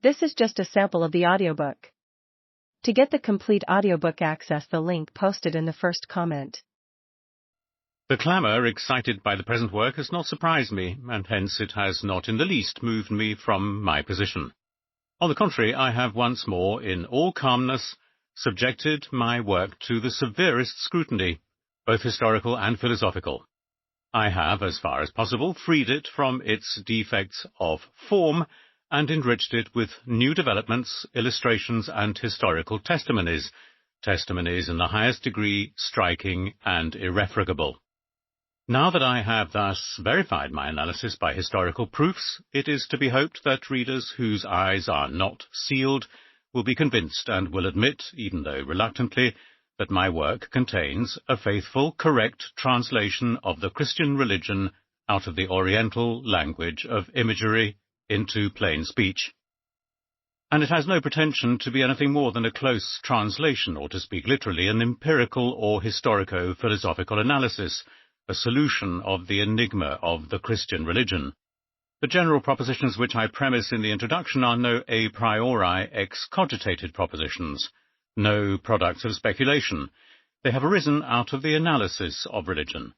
This is just a sample of the audiobook. To get the complete audiobook, access the link posted in the first comment. The clamour excited by the present work has not surprised me, and hence it has not in the least moved me from my position. On the contrary, I have once more, in all calmness, subjected my work to the severest scrutiny, both historical and philosophical. I have, as far as possible, freed it from its defects of form, and enriched it with new developments, illustrations, and historical testimonies in the highest degree striking and irrefragable. Now that I have thus verified my analysis by historical proofs, it is to be hoped that readers whose eyes are not sealed will be convinced and will admit, even though reluctantly, that my work contains a faithful, correct translation of the Christian religion out of the Oriental language of imagery into plain speech. And it has no pretension to be anything more than a close translation, or to speak literally, an empirical or historico-philosophical analysis, a solution of the enigma of the Christian religion. The general propositions which I premise in the introduction are no a priori excogitated propositions, no products of speculation. They have arisen out of the analysis of religion.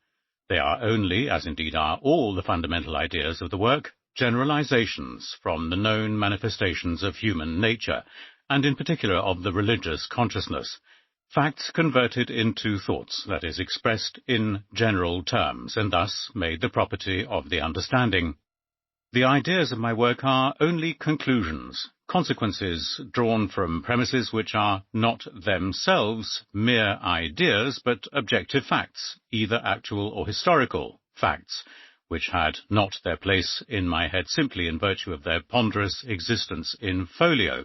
They are only, as indeed are all the fundamental ideas of the work, generalizations from the known manifestations of human nature, and in particular of the religious consciousness, facts converted into thoughts, that is, expressed in general terms, and thus made the property of the understanding. The ideas of my work are only conclusions, consequences drawn from premises which are not themselves mere ideas, but objective facts, either actual or historical facts, which had not their place in my head simply in virtue of their ponderous existence in folio.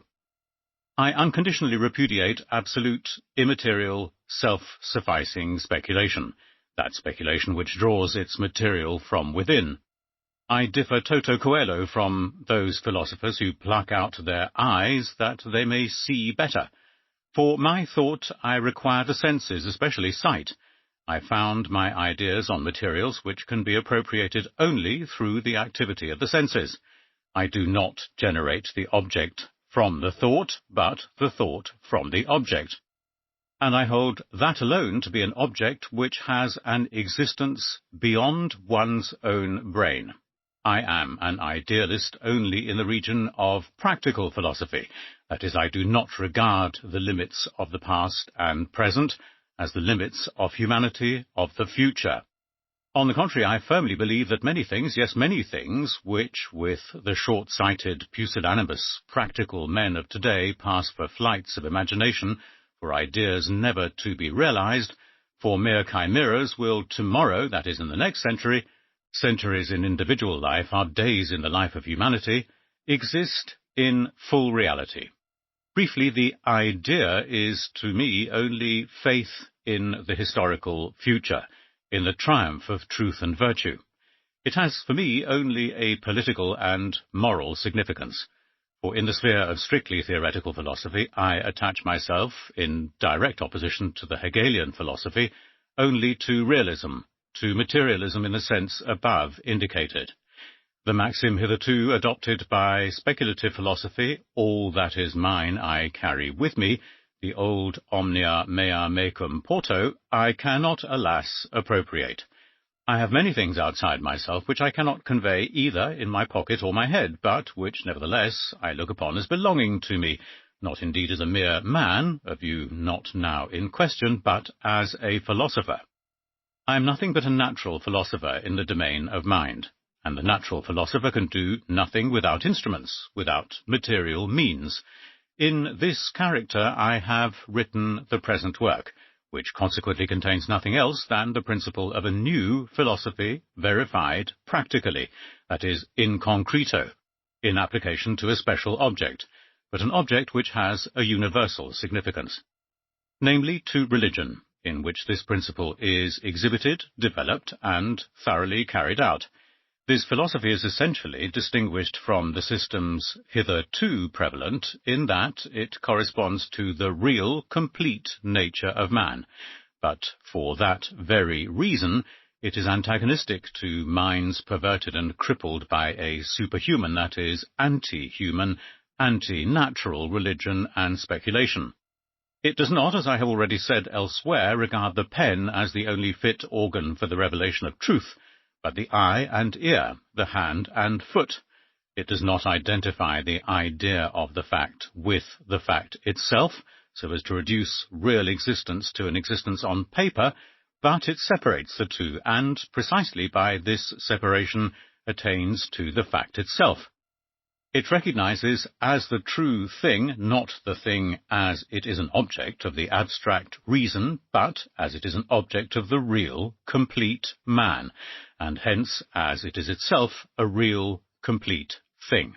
I unconditionally repudiate absolute, immaterial, self-sufficing speculation, that speculation which draws its material from within. I differ toto coelho from those philosophers who pluck out their eyes that they may see better. For my thought I require the senses, especially sight. I found my ideas on materials which can be appropriated only through the activity of the senses. I do not generate the object from the thought, but the thought from the object. And I hold that alone to be an object which has an existence beyond one's own brain. I am an idealist only in the region of practical philosophy. That is, I do not regard the limits of the past and present as the limits of humanity of the future. On the contrary, I firmly believe that many things, yes, many things, which, with the short-sighted, pusillanimous, practical men of today pass for flights of imagination, for ideas never to be realized, for mere chimeras, will tomorrow, that is, in the next century, centuries in individual life are days in the life of humanity, exist in full reality. Briefly, the idea is to me only faith in the historical future, in the triumph of truth and virtue. It has for me only a political and moral significance, for in the sphere of strictly theoretical philosophy I attach myself, in direct opposition to the Hegelian philosophy, only to realism, to materialism in the sense above indicated. The maxim hitherto adopted by speculative philosophy, all that is mine I carry with me, the old omnia mea mecum porto, I cannot, alas, appropriate. I have many things outside myself which I cannot convey either in my pocket or my head, but which, nevertheless, I look upon as belonging to me, not indeed as a mere man, a view not now in question, but as a philosopher. I am nothing but a natural philosopher in the domain of mind, and the natural philosopher can do nothing without instruments, without material means. In this character I have written the present work, which consequently contains nothing else than the principle of a new philosophy verified practically, that is, in concreto, in application to a special object, but an object which has a universal significance, namely to religion, in which this principle is exhibited, developed, and thoroughly carried out. This philosophy is essentially distinguished from the systems hitherto prevalent in that it corresponds to the real, complete nature of man, but for that very reason it is antagonistic to minds perverted and crippled by a superhuman, that is, anti-human, anti-natural religion and speculation. It does not, as I have already said elsewhere, regard the pen as the only fit organ for the revelation of truth, but the eye and ear, the hand and foot. It does not identify the idea of the fact with the fact itself, so as to reduce real existence to an existence on paper, but it separates the two, and precisely by this separation attains to the fact itself. It recognizes as the true thing, not the thing as it is an object of the abstract reason, but as it is an object of the real, complete man, and hence as it is itself a real, complete thing.